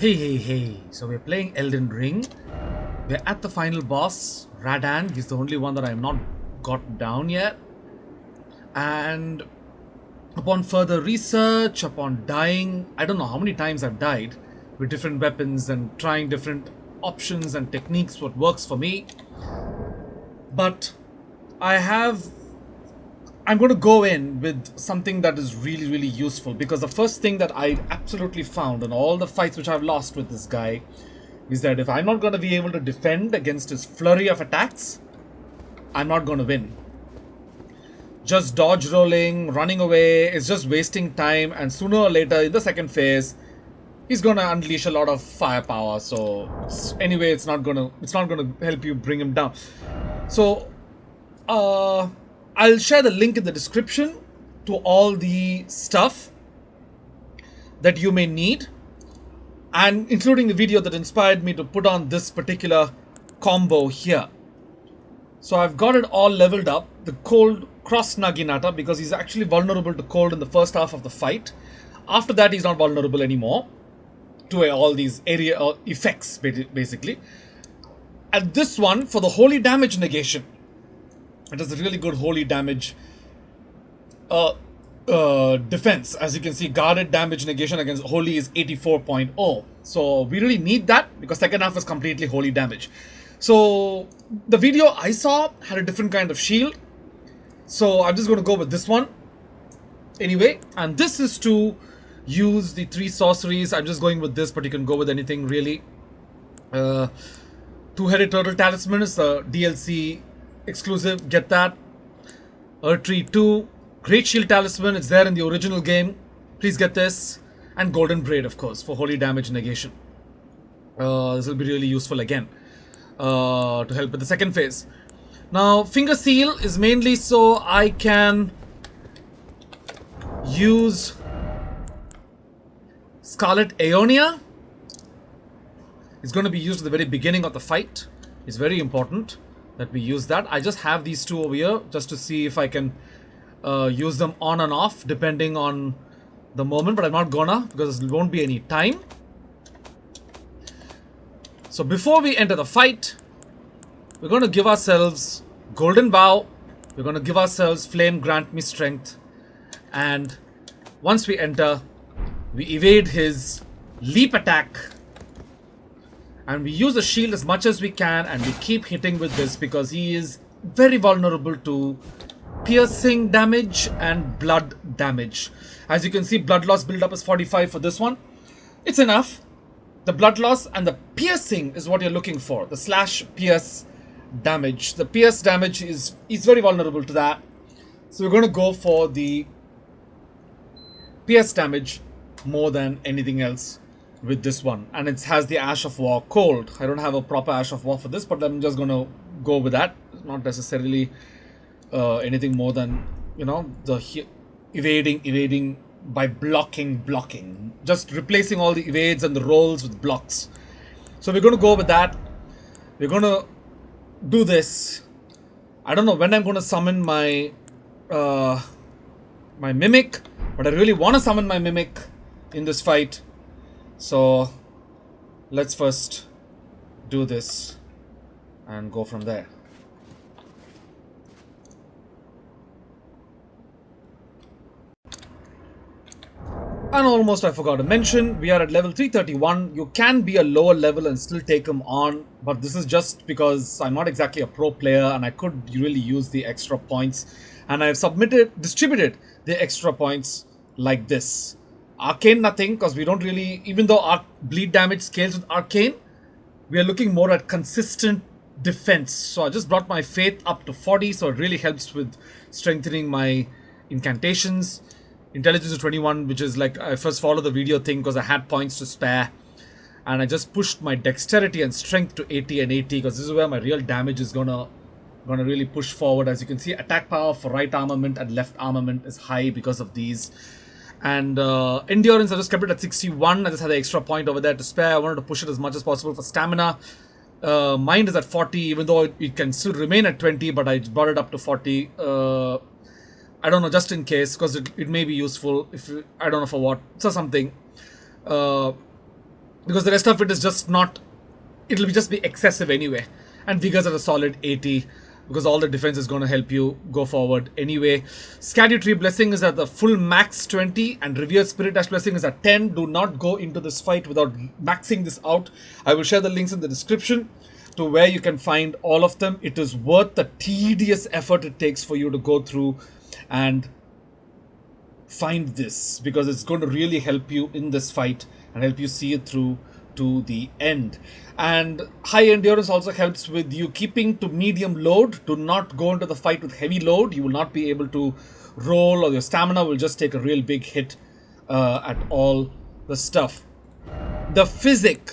Hey. So we're playing Elden Ring. We're at the final boss, Radahn. He's the only one that I have not got down yet. And upon further research, upon dying, I don't know how many times I've died with different weapons and trying different options and techniques, what works for me. But I'm going to go in with something that is really useful, because the first thing that I absolutely found in all the fights which I've lost with this guy is that if I'm not going to be able to defend against his flurry of attacks, I'm not going to win. Just dodge rolling, running away is just wasting time, and sooner or later in the second phase he's going to unleash a lot of firepower. So anyway, it's not going to help you bring him down. So I'll share the link in the description to all the stuff that you may need, and including the video that inspired me to put on this particular combo here. So I've got it all leveled up. The cold Cross-Naginata, because he's actually vulnerable to cold in the first half of the fight. After that, he's not vulnerable anymore to all these area effects, basically. And this one, for the holy damage negation, it has a really good holy damage defense. As you can see, guarded damage negation against holy is 84.0. So we really need that, because second half is completely holy damage. So the video I saw had a different kind of shield, so I'm just going to go with this one anyway. And this is to use the 3 sorceries. I'm just going with this, but you can go with anything really. Two-headed turtle talisman is a DLC exclusive, get that. Erdtree 2, Greatshield talisman, it's there in the original game, please get this. And golden braid, of course, for holy damage negation. This will be really useful again to help with the second phase. Now finger seal is mainly so I can use Scarlet Aeonia. It's going to be used at the very beginning of the fight. It's very important that we use that. I just have these two over here just to see if I can use them on and off depending on the moment, but I'm not gonna, because there won't be any time. So before we enter the fight, we're going to give ourselves Golden Vow, we're going to give ourselves Flame Grant Me Strength, and once we enter, we evade his leap attack. And we use the shield as much as we can, and we keep hitting with this because he is very vulnerable to piercing damage and blood damage. As you can see, blood loss build up is 45 for this one. It's enough. The blood loss and the piercing is what you're looking for. The slash pierce damage. The pierce damage he's very vulnerable to that. So we're going to go for the pierce damage more than anything else with this one. And it has the Ash of War cold. I don't have a proper Ash of War for this, but I'm just going to go with that. Not necessarily anything more than, you know, the evading by blocking. Just replacing all the evades and the rolls with blocks. So we're going to go with that. We're going to do this. I don't know when I'm going to summon my my Mimic, but I really want to summon my Mimic in this fight. So let's first do this and go from there. And almost I forgot to mention, we are at level 331. You can be a lower level and still take him on, but this is just because I'm not exactly a pro player and I could really use the extra points. And I've distributed the extra points like this. Arcane nothing, because we don't really, even though our bleed damage scales with Arcane, we are looking more at consistent defense. So I just brought my Faith up to 40, so it really helps with strengthening my Incantations. Intelligence is 21, which is like, I first followed the video thing because I had points to spare. And I just pushed my Dexterity and Strength to 80 and 80, because this is where my real damage is gonna really push forward. As you can see, attack power for right armament and left armament is high because of these. And endurance, I just kept it at 61. I just had the extra point over there to spare. I wanted to push it as much as possible for stamina. Mind is at 40, even though it can still remain at 20, but I brought it up to 40. I don't know, just in case, because it may be useful. If I don't know for what, so something. because the rest of it is just not, it'll just be excessive anyway. And Vigor's at a solid 80 because all the defense is going to help you go forward anyway. Scadutree Blessing is at the full max 20 and Revered Spirit Dash Blessing is at 10. Do not go into this fight without maxing this out. I will share the links in the description to where you can find all of them. It is worth the tedious effort it takes for you to go through and find this, because it's going to really help you in this fight and help you see it through to the end. And high endurance also helps with you keeping to medium load. Do not go into the fight with heavy load. You will not be able to roll, or your stamina will just take a real big hit at all the stuff. The physic,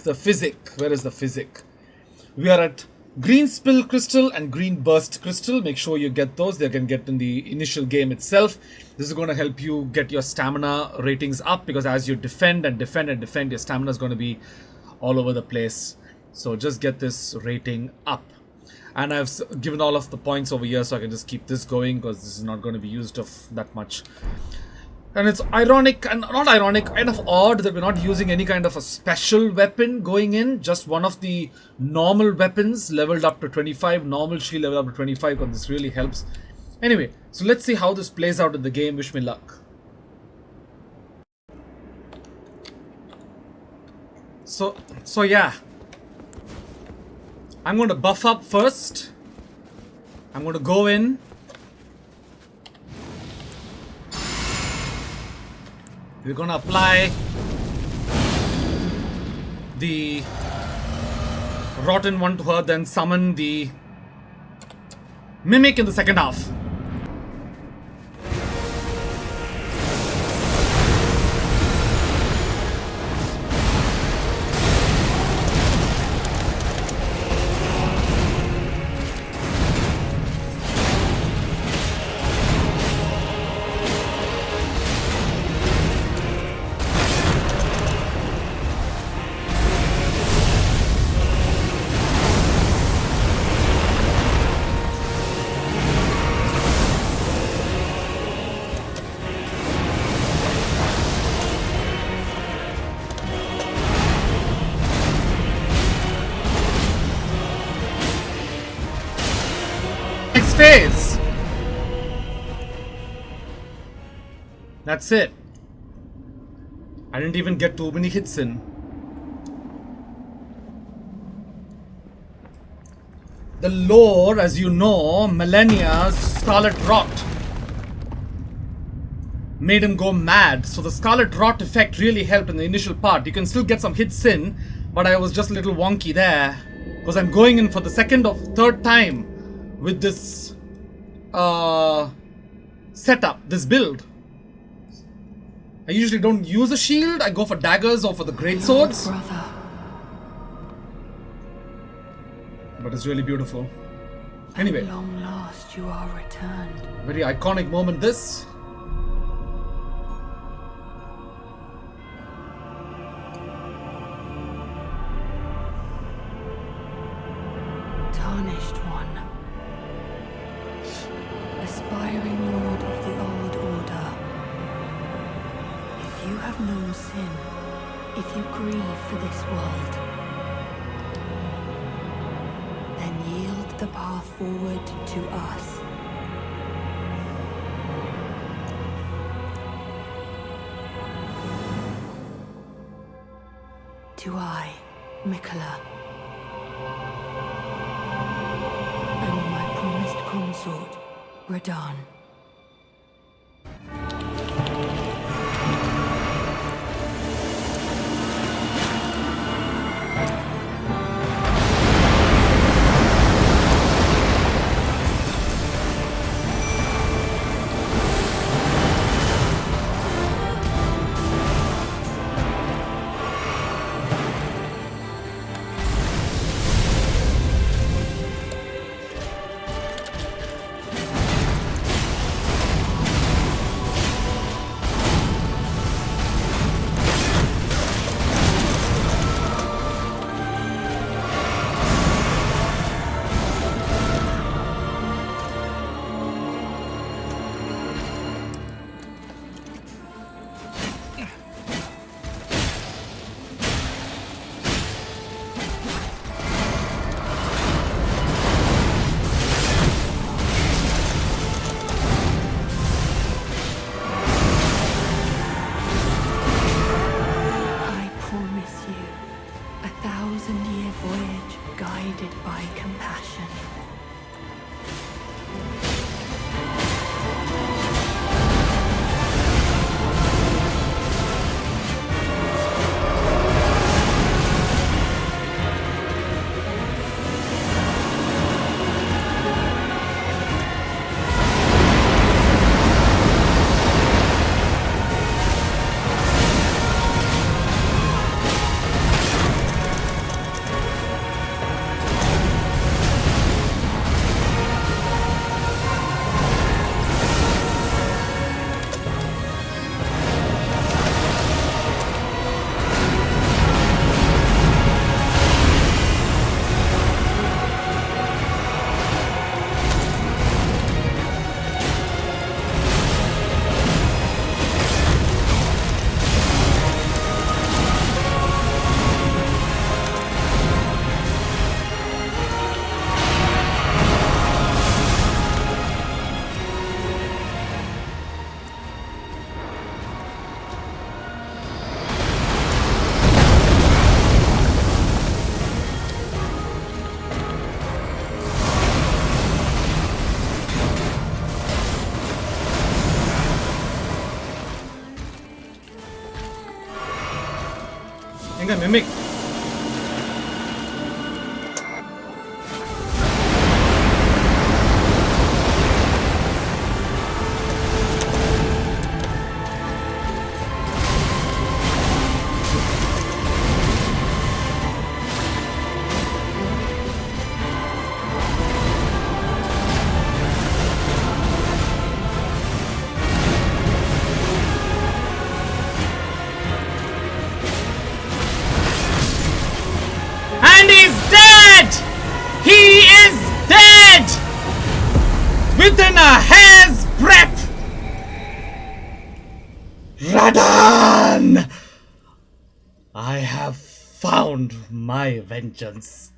where is the physic? We are at green spill crystal and green burst crystal. Make sure you get those. They can get in the initial game itself. This is going to help you get your stamina ratings up, because as you defend and defend and defend, your stamina is going to be all over the place. So just get this rating up. And I've given all of the points over here, so I can just keep this going, because this is not going to be used of that much. And it's ironic, and not ironic, kind of odd that we're not using any kind of a special weapon going in. Just one of the normal weapons leveled up to 25, normal shield leveled up to 25, because this really helps. Anyway, so let's see how this plays out in the game. Wish me luck. So yeah. I'm going to buff up first. I'm going to go in. We're going to apply the Rotten one to her, then summon the Mimic in the second half. Phase. That's it. I didn't even get too many hits in. The lore, as you know, Millennia's Scarlet Rot made him go mad. So the Scarlet Rot effect really helped in the initial part. You can still get some hits in, but I was just a little wonky there, because I'm going in for the second or third time with this setup, this build. I usually don't use a shield. I go for daggers or for the great swords. But it's really beautiful. Anyway, at long last you are returned. Very iconic moment this. Tarnished one, aspiring lord of the old order. If you have known sin, if you grieve for this world, then yield the path forward to us. To I, Mikola, and my promised consort, Radahn. Mimic. And he's dead! He is dead! Within a hair's breadth! Radahn! I have found my vengeance.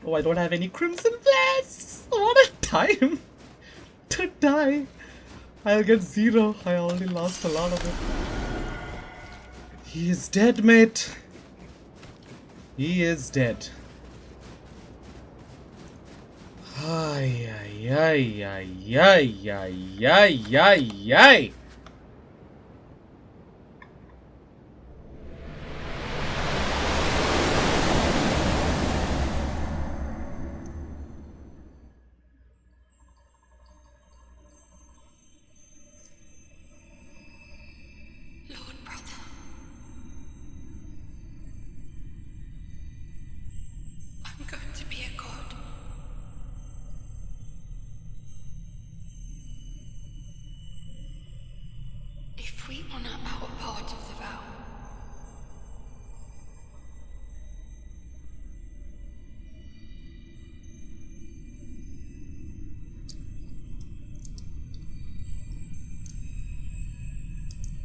Oh, I don't have any Crimson Blast! What a time to die. I'll get 0. I already lost a lot of it. He is dead, mate. He is dead. Ay, ay, ay, ay, ay, ay, ay, ay, ay. Lord brother. I'm going to be a god. If we honor our part of the vow,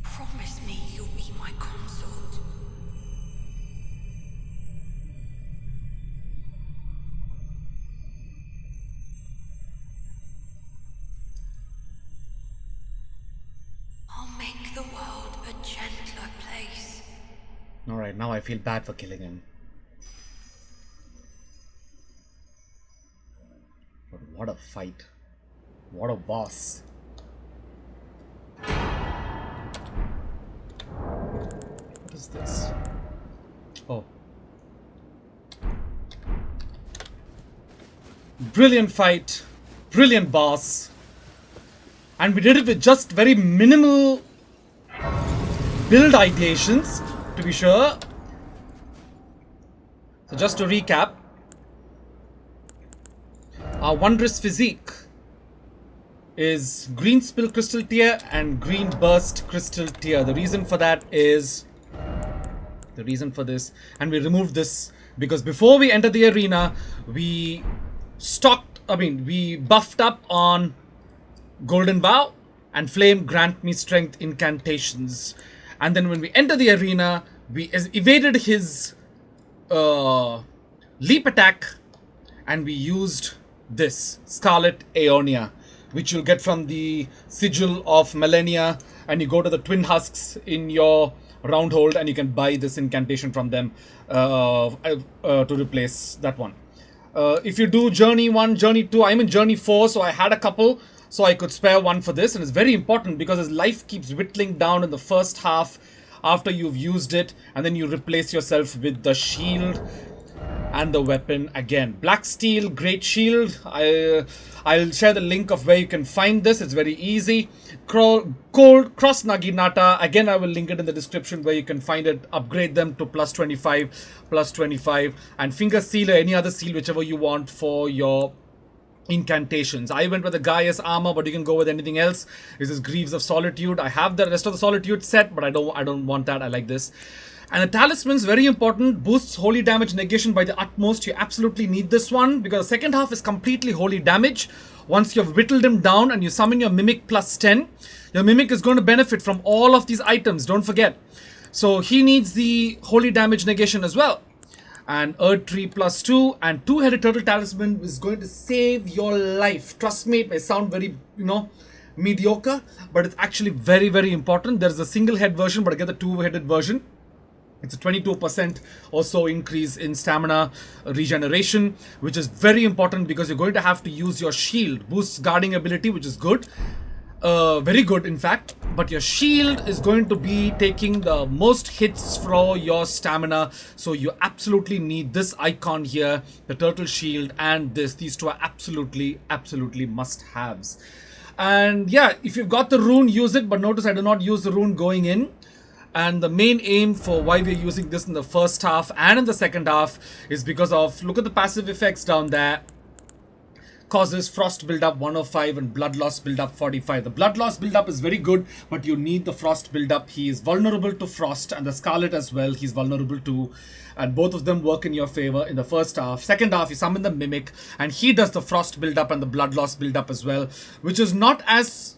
promise me you'll be my consort. I'll make the world a gentler place. Alright, now I feel bad for killing him. But what a fight. What a boss. What is this? Oh. Brilliant fight. Brilliant boss. And we did it with just very minimal build ideations, to be sure. So just to recap, our Wondrous Physique is Green Spill Crystal Tier and Green Burst Crystal Tier. The reason for that is, and we removed this because before we entered the arena, we buffed up on Golden Vow and Flame Grant Me Strength Incantations. And then when we enter the arena, we evaded his leap attack and we used this Scarlet Aeonia, which you'll get from the Sigil of Millennia, and you go to the Twin Husks in your Roundhold and you can buy this incantation from them to replace that one. If you do Journey 1, Journey 2, I'm in Journey 4, so I had a couple, so I could spare one for this, and it's very important because his life keeps whittling down in the first half after you've used it, and then you replace yourself with the shield and the weapon again. Black Steel, Greatshield. I'll share the link of where you can find this. It's very easy. Cross-Naginata. Again, I will link it in the description where you can find it. Upgrade them to +25, and Finger Seal or any other seal, whichever you want for your incantations. I went with the Gaius armor, but you can go with anything else. This is Greaves of Solitude. I have the rest of the Solitude set, but I don't want that. I like this. And the Talismans, very important, boosts holy damage negation by the utmost. You absolutely need this one because the second half is completely holy damage. Once you've whittled him down and you summon your Mimic +10, your Mimic is going to benefit from all of these items, don't forget. So he needs the holy damage negation as well. And Erdtree +2 and 2-headed turtle talisman is going to save your life. Trust me, it may sound very, mediocre, but it's actually very, very important. There's a single head version, but I get the 2-headed version. It's a 22% or so increase in stamina regeneration, which is very important because you're going to have to use your shield. Boosts guarding ability, which is good. Very good, in fact. But your shield is going to be taking the most hits for your stamina. So you absolutely need this icon here, the turtle shield, and this. These two are absolutely must-haves. And yeah, if you've got the rune, use it. But notice I do not use the rune going in. And the main aim for why we're using this in the first half and in the second half is because of, look at the passive effects down there. Causes frost buildup 105 and blood loss buildup 45. The blood loss buildup is very good, but you need the frost buildup. He is vulnerable to frost, and the scarlet as well, he's vulnerable to. And both of them work in your favor in the first half. Second half, you summon the mimic, and he does the frost buildup and the blood loss buildup as well, which is not as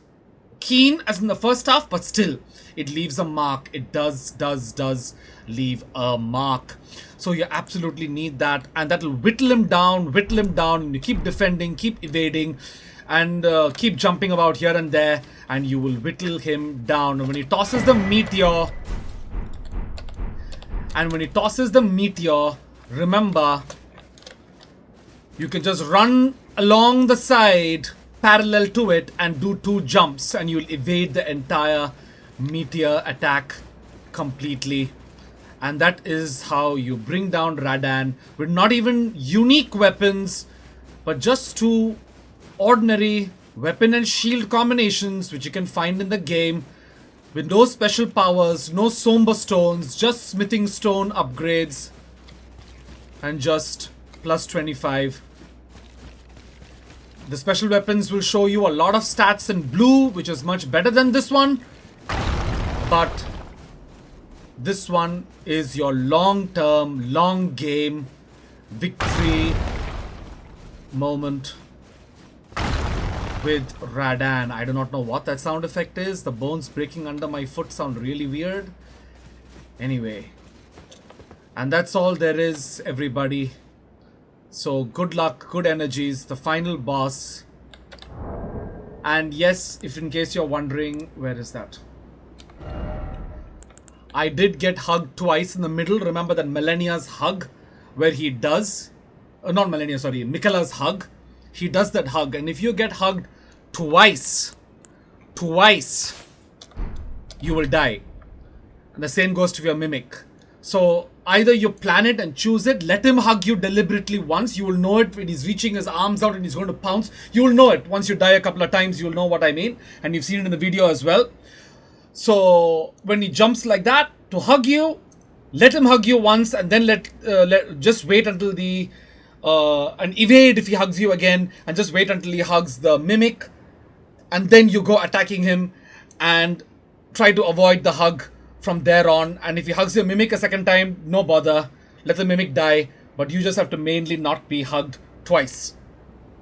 keen as in the first half, but still, it leaves a mark. It does leave a mark. So you absolutely need that, and that'll whittle him down, and you keep defending, keep evading, and keep jumping about here and there, and you will whittle him down. And when he tosses the meteor, remember, you can just run along the side parallel to it and do 2 jumps, and you'll evade the entire meteor attack completely. And that is how you bring down Radahn with not even unique weapons, but just 2 ordinary weapon and shield combinations which you can find in the game, with no special powers, no somber stones, just smithing stone upgrades, and just plus 25. The special weapons will show you a lot of stats in blue, which is much better than this one, but this one is your long-term, long-game victory moment with Radahn. I do not know what that sound effect is. The bones breaking under my foot sound really weird. Anyway. And that's all there is, everybody. So good luck, good energies, the final boss. And yes, if in case you're wondering, where is that? I did get hugged twice in the middle. Remember that Millennia's hug, where he does, not Millennia, sorry, Miquella's hug. He does that hug, and if you get hugged twice, you will die. And the same goes to your mimic. So either you plan it and choose it, let him hug you deliberately once. You will know it when he's reaching his arms out and he's going to pounce. You will know it once you die a couple of times. You'll know what I mean, and you've seen it in the video as well. So when he jumps like that to hug you, let him hug you once, and then just wait until the and evade if he hugs you again, and just wait until he hugs the mimic, and then you go attacking him and try to avoid the hug from there on. And if he hugs your mimic a second time, no bother, let the mimic die, but you just have to mainly not be hugged twice.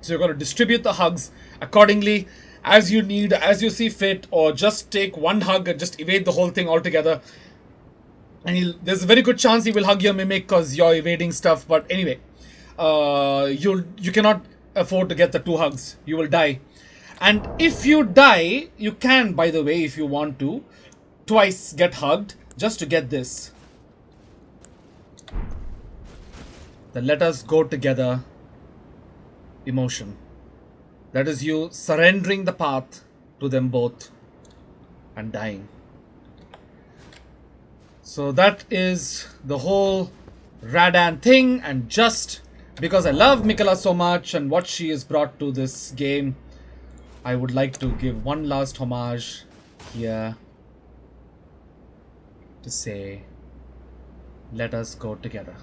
So you're going to distribute the hugs accordingly, as you need, as you see fit, or just take one hug and just evade the whole thing altogether. And there's a very good chance he will hug your mimic because you're evading stuff. But anyway, you cannot afford to get the 2 hugs. You will die. And if you die, you can, by the way, if you want to, twice get hugged just to get this. The let us go together emotion. That is you surrendering the path to them both and dying. So that is the whole Radahn thing, and just because I love Miquella so much and what she has brought to this game, I would like to give one last homage here to say, let us go together.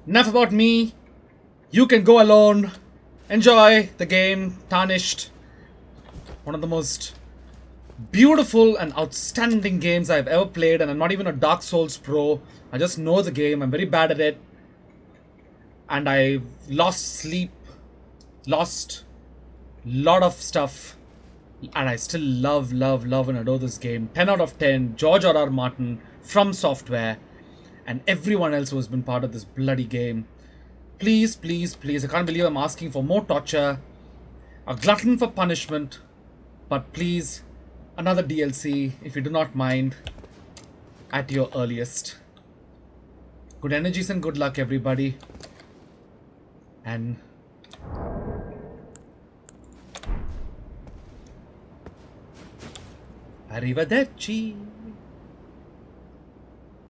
Enough about me. You can go alone. Enjoy the game, Tarnished. One of the most beautiful and outstanding games I've ever played, and I'm not even a Dark Souls pro. I just know the game. I'm very bad at it. And I've lost sleep, lost a lot of stuff, and I still love and adore this game. 10 out of 10. George R.R. Martin, From Software, and everyone else who has been part of this bloody game. Please, please, please, I can't believe I'm asking for more torture, a glutton for punishment, but please, another DLC, if you do not mind, at your earliest. Good energies and good luck, everybody. And Arrivederci.